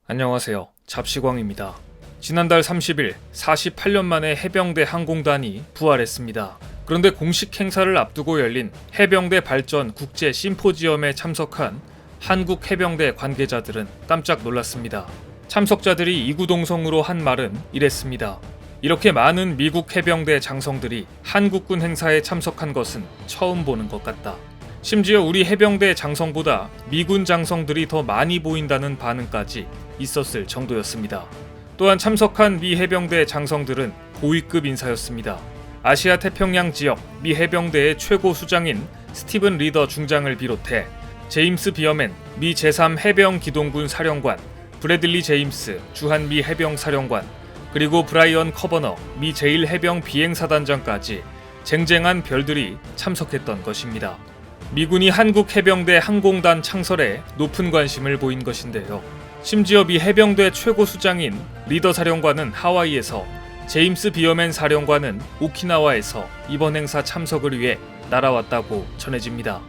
안녕하세요. 잡시광입니다. 지난달 30일 48년 만에 해병대 항공단이 부활했습니다. 그런데 공식 행사를 앞두고 열린 해병대 발전 국제 심포지엄에 참석한 한국 해병대 관계자들은 깜짝 놀랐습니다. 참석자들이 이구동성으로 한 말은 이랬습니다. 이렇게 많은 미국 해병대 장성들이 한국군 행사에 참석한 것은 처음 보는 것 같다. 심지어 우리 해병대 장성보다 미군 장성들이 더 많이 보인다는 반응까지 있었을 정도였습니다. 또한 참석한 미 해병대 장성들은 고위급 인사였습니다. 아시아 태평양 지역 미 해병대의 최고 수장인 스티븐 리더 중장을 비롯해 제임스 비어맨 미 제3해병 기동군 사령관, 브래들리 제임스 주한미 해병 사령관, 그리고 브라이언 커버너 미 제1해병 비행사단장까지 쟁쟁한 별들이 참석했던 것입니다. 미군이 한국 해병대 항공단 창설에 높은 관심을 보인 것인데요. 심지어 미 해병대 최고 수장인 리더 사령관은 하와이에서, 제임스 비어맨 사령관은 오키나와에서 이번 행사 참석을 위해 날아왔다고 전해집니다.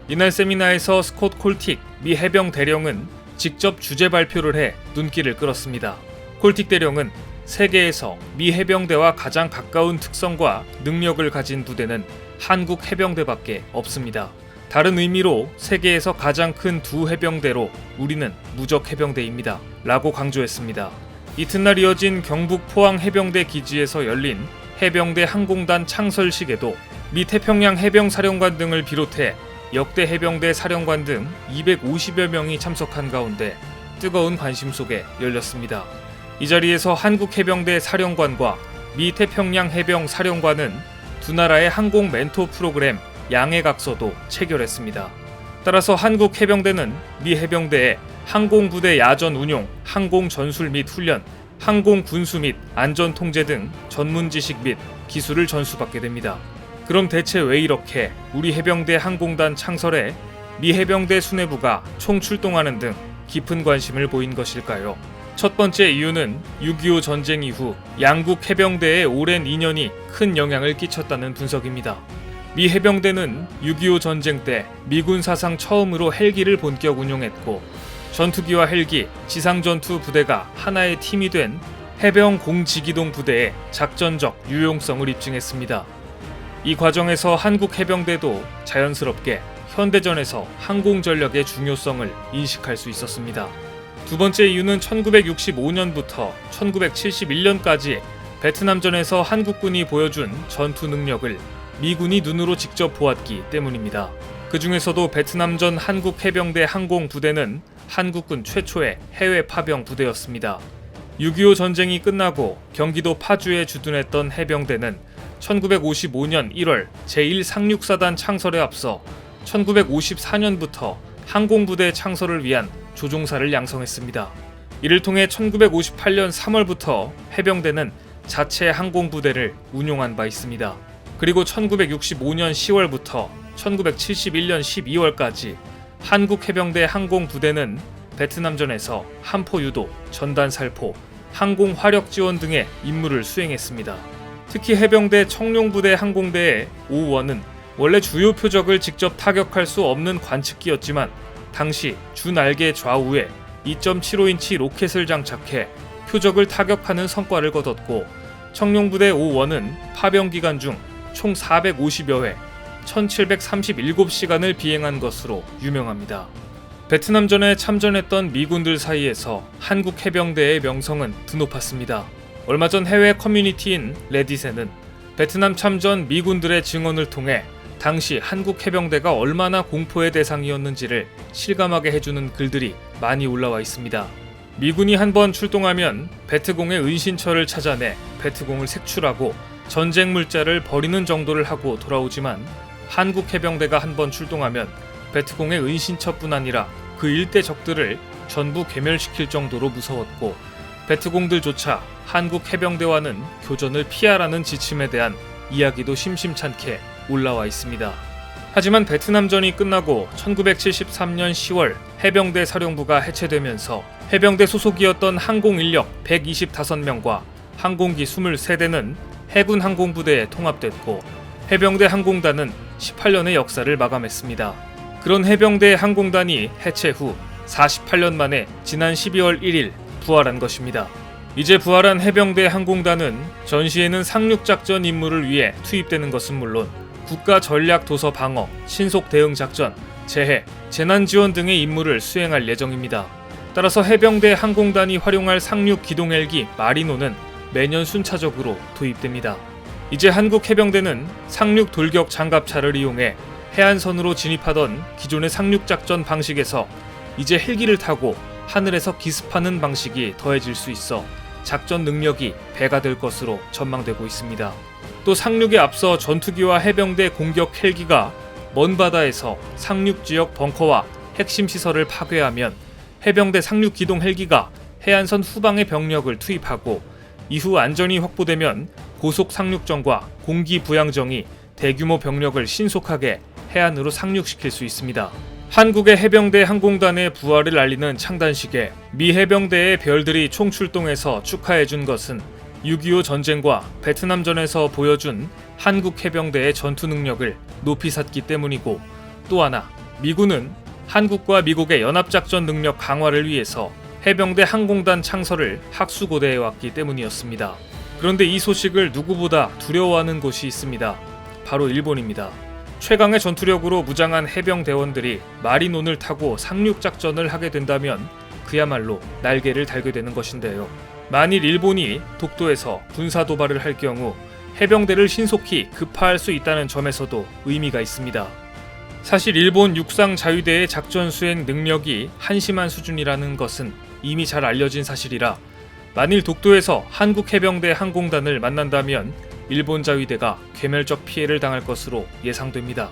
이날 세미나에서 스콧 콜틱 미 해병 대령은 직접 주제 발표를 해 눈길을 끌었습니다. 콜틱 대령은 세계에서 미 해병대와 가장 가까운 특성과 능력을 가진 부대는 한국 해병대밖에 없습니다. 다른 의미로 세계에서 가장 큰 두 해병대로 우리는 무적 해병대입니다. 라고 강조했습니다. 이튿날 이어진 경북 포항 해병대 기지에서 열린 해병대 항공단 창설식에도 미 태평양 해병 사령관 등을 비롯해 역대 해병대 사령관 등 250여 명이 참석한 가운데 뜨거운 관심 속에 열렸습니다. 이 자리에서 한국 해병대 사령관과 미 태평양 해병 사령관은 두 나라의 항공 멘토 프로그램 양해각서도 체결했습니다. 따라서 한국 해병대는 미 해병대에 항공부대 야전 운용, 항공 전술 및 훈련, 항공 군수 및 안전 통제 등 전문 지식 및 기술을 전수받게 됩니다. 그럼 대체 왜 이렇게 우리 해병대 항공단 창설에 미 해병대 수뇌부가 총 출동하는 등 깊은 관심을 보인 것일까요? 첫 번째 이유는 6.25 전쟁 이후 양국 해병대의 오랜 인연이 큰 영향을 끼쳤다는 분석입니다. 미 해병대는 6.25 전쟁 때 미군 사상 처음으로 헬기를 본격 운용했고, 전투기와 헬기, 지상전투 부대가 하나의 팀이 된 해병 공지기동 부대의 작전적 유용성을 입증했습니다. 이 과정에서 한국 해병대도 자연스럽게 현대전에서 항공전력의 중요성을 인식할 수 있었습니다. 두 번째 이유는 1965년부터 1971년까지 베트남전에서 한국군이 보여준 전투 능력을 미군이 눈으로 직접 보았기 때문입니다. 그 중에서도 베트남전 한국 해병대 항공부대는 한국군 최초의 해외 파병 부대였습니다. 6.25 전쟁이 끝나고 경기도 파주에 주둔했던 해병대는 1955년 1월 제1상륙사단 창설에 앞서 1954년부터 항공부대 창설을 위한 조종사를 양성했습니다. 이를 통해 1958년 3월부터 해병대는 자체 항공부대를 운용한 바 있습니다. 그리고 1965년 10월부터 1971년 12월까지 한국 해병대 항공부대는 베트남전에서 함포 유도, 전단 살포, 항공 화력 지원 등의 임무를 수행했습니다. 특히 해병대 청룡부대 항공대의 오우원은 원래 주요 표적을 직접 타격할 수 없는 관측기였지만 당시 주 날개 좌우에 2.75인치 로켓을 장착해 표적을 타격하는 성과를 거뒀고, 청룡부대 오우원은 파병 기간 중 총 450여 회, 1737시간을 비행한 것으로 유명합니다. 베트남전에 참전했던 미군들 사이에서 한국 해병대의 명성은 드높았습니다. 얼마 전 해외 커뮤니티인 레딧에는 베트남 참전 미군들의 증언을 통해 당시 한국 해병대가 얼마나 공포의 대상이었는지를 실감하게 해주는 글들이 많이 올라와 있습니다. 미군이 한번 출동하면 베트공의 은신처를 찾아내 베트공을 색출하고 전쟁 물자를 버리는 정도를 하고 돌아오지만, 한국 해병대가 한번 출동하면 베트공의 은신처뿐 아니라 그 일대 적들을 전부 괴멸시킬 정도로 무서웠고, 베트공들조차 한국 해병대와는 교전을 피하라는 지침에 대한 이야기도 심심찮게 올라와 있습니다. 하지만 베트남전이 끝나고 1973년 10월 해병대 사령부가 해체되면서 해병대 소속이었던 항공인력 125명과 항공기 23대는 해군 항공부대에 통합됐고, 해병대 항공단은 18년의 역사를 마감했습니다. 그런 해병대 항공단이 해체 후 48년 만에 지난 12월 1일 부활한 것입니다. 이제 부활한 해병대 항공단은 전시에는 상륙작전 임무를 위해 투입되는 것은 물론 국가 전략 도서 방어, 신속 대응 작전, 재해, 재난 지원 등의 임무를 수행할 예정입니다. 따라서 해병대 항공단이 활용할 상륙 기동 헬기 마리노는 매년 순차적으로 도입됩니다. 이제 한국 해병대는 상륙 돌격 장갑차를 이용해 해안선으로 진입하던 기존의 상륙작전 방식에서 이제 헬기를 타고 하늘에서 기습하는 방식이 더해질 수 있어 작전 능력이 배가 될 것으로 전망되고 있습니다. 또 상륙에 앞서 전투기와 해병대 공격 헬기가 먼 바다에서 상륙 지역 벙커와 핵심 시설을 파괴하면 해병대 상륙 기동 헬기가 해안선 후방의 병력을 투입하고 이후 안전이 확보되면 고속 상륙정과 공기 부양정이 대규모 병력을 신속하게 해안으로 상륙시킬 수 있습니다. 한국의 해병대 항공단의 부활을 알리는 창단식에 미 해병대의 별들이 총출동해서 축하해준 것은 6.25 전쟁과 베트남전에서 보여준 한국 해병대의 전투 능력을 높이 샀기 때문이고, 또 하나 미군은 한국과 미국의 연합작전 능력 강화를 위해서 해병대 항공단 창설을 학수고대해 왔기 때문이었습니다. 그런데 이 소식을 누구보다 두려워하는 곳이 있습니다. 바로 일본입니다. 최강의 전투력으로 무장한 해병대원들이 마리논을 타고 상륙작전을 하게 된다면 그야말로 날개를 달게 되는 것인데요. 만일 일본이 독도에서 군사도발을 할 경우 해병대를 신속히 급파할 수 있다는 점에서도 의미가 있습니다. 사실 일본 육상 자위대의 작전 수행 능력이 한심한 수준이라는 것은 이미 잘 알려진 사실이라 만일 독도에서 한국 해병대 항공단을 만난다면 일본 자위대가 괴멸적 피해를 당할 것으로 예상됩니다.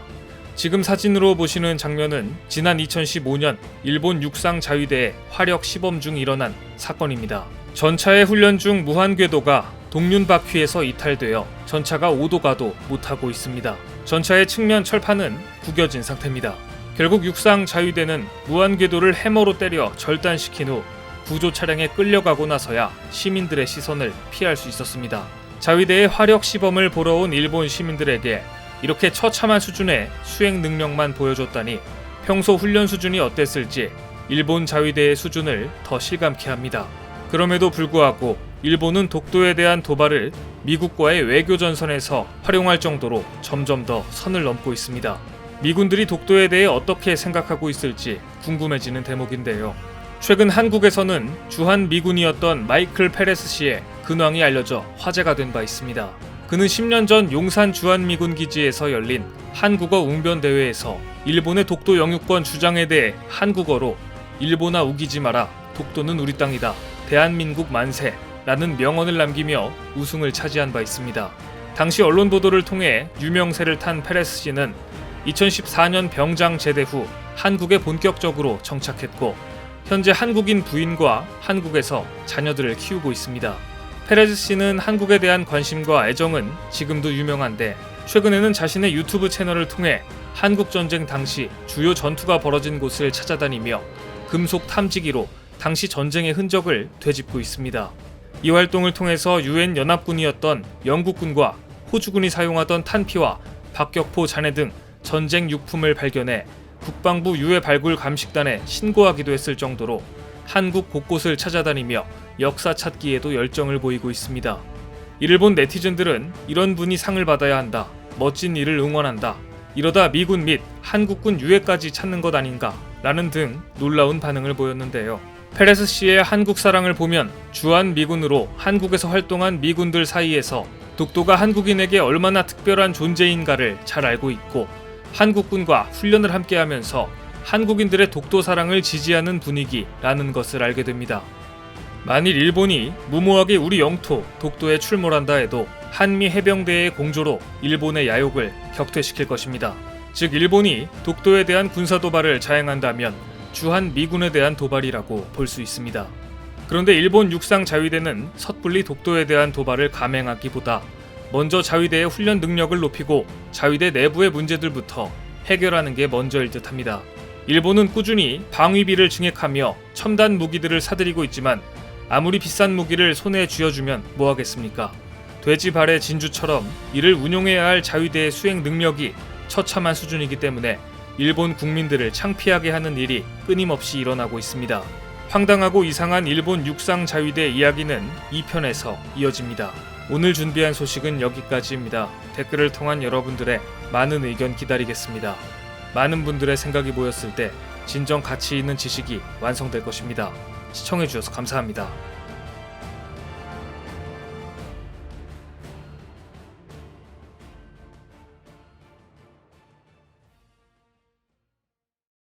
지금 사진으로 보시는 장면은 지난 2015년 일본 육상 자위대의 화력 시범 중 일어난 사건입니다. 전차의 훈련 중 무한궤도가 동륜 바퀴에서 이탈되어 전차가 오도가도 못하고 있습니다. 전차의 측면 철판은 구겨진 상태입니다. 결국 육상 자위대는 무한궤도를 해머로 때려 절단시킨 후 구조 차량에 끌려가고 나서야 시민들의 시선을 피할 수 있었습니다. 자위대의 화력 시범을 보러 온 일본 시민들에게 이렇게 처참한 수준의 수행 능력만 보여줬다니 평소 훈련 수준이 어땠을지 일본 자위대의 수준을 더 실감케 합니다. 그럼에도 불구하고 일본은 독도에 대한 도발을 미국과의 외교전선에서 활용할 정도로 점점 더 선을 넘고 있습니다. 미군들이 독도에 대해 어떻게 생각하고 있을지 궁금해지는 대목인데요. 최근 한국에서는 주한 미군이었던 마이클 페레스 씨의 근황이 알려져 화제가 된 바 있습니다. 그는 10년 전 용산 주한미군 기지에서 열린 한국어 웅변 대회에서 일본의 독도 영유권 주장에 대해 한국어로 일본아 우기지 마라, 독도는 우리 땅이다, 대한민국 만세 라는 명언을 남기며 우승을 차지한 바 있습니다. 당시 언론 보도를 통해 유명세를 탄 페레스 씨는 2014년 병장 제대 후 한국에 본격적으로 정착했고 현재 한국인 부인과 한국에서 자녀들을 키우고 있습니다. 페레즈 씨는 한국에 대한 관심과 애정은 지금도 유명한데 최근에는 자신의 유튜브 채널을 통해 한국전쟁 당시 주요 전투가 벌어진 곳을 찾아다니며 금속 탐지기로 당시 전쟁의 흔적을 되짚고 있습니다. 이 활동을 통해서 유엔 연합군이었던 영국군과 호주군이 사용하던 탄피와 박격포 잔해 등 전쟁 유품을 발견해 국방부 유해 발굴 감식단에 신고하기도 했을 정도로 한국 곳곳을 찾아다니며 역사 찾기에도 열정을 보이고 있습니다. 일본 네티즌들은 이런 분이 상을 받아야 한다, 멋진 일을 응원한다, 이러다 미군 및 한국군 유해까지 찾는 것 아닌가 라는 등 놀라운 반응을 보였는데요. 페레스 씨의 한국 사랑을 보면 주한 미군으로 한국에서 활동한 미군들 사이에서 독도가 한국인에게 얼마나 특별한 존재인가를 잘 알고 있고 한국군과 훈련을 함께하면서 한국인들의 독도 사랑을 지지하는 분위기라는 것을 알게 됩니다. 만일 일본이 무모하게 우리 영토 독도에 출몰한다 해도 한미 해병대의 공조로 일본의 야욕을 격퇴시킬 것입니다. 즉 일본이 독도에 대한 군사도발을 자행한다면 주한 미군에 대한 도발이라고 볼 수 있습니다. 그런데 일본 육상 자위대는 섣불리 독도에 대한 도발을 감행하기보다 먼저 자위대의 훈련 능력을 높이고 자위대 내부의 문제들부터 해결하는 게 먼저일 듯합니다. 일본은 꾸준히 방위비를 증액하며 첨단 무기들을 사들이고 있지만 아무리 비싼 무기를 손에 쥐어주면 뭐하겠습니까? 돼지 발의 진주처럼 이를 운용해야 할 자위대의 수행 능력이 처참한 수준이기 때문에 일본 국민들을 창피하게 하는 일이 끊임없이 일어나고 있습니다. 황당하고 이상한 일본 육상 자위대 이야기는 2편에서 이어집니다. 오늘 준비한 소식은 여기까지입니다. 댓글을 통한 여러분들의 많은 의견 기다리겠습니다. 많은 분들의 생각이 모였을 때 진정 가치 있는 지식이 완성될 것입니다. 시청해주셔서 감사합니다.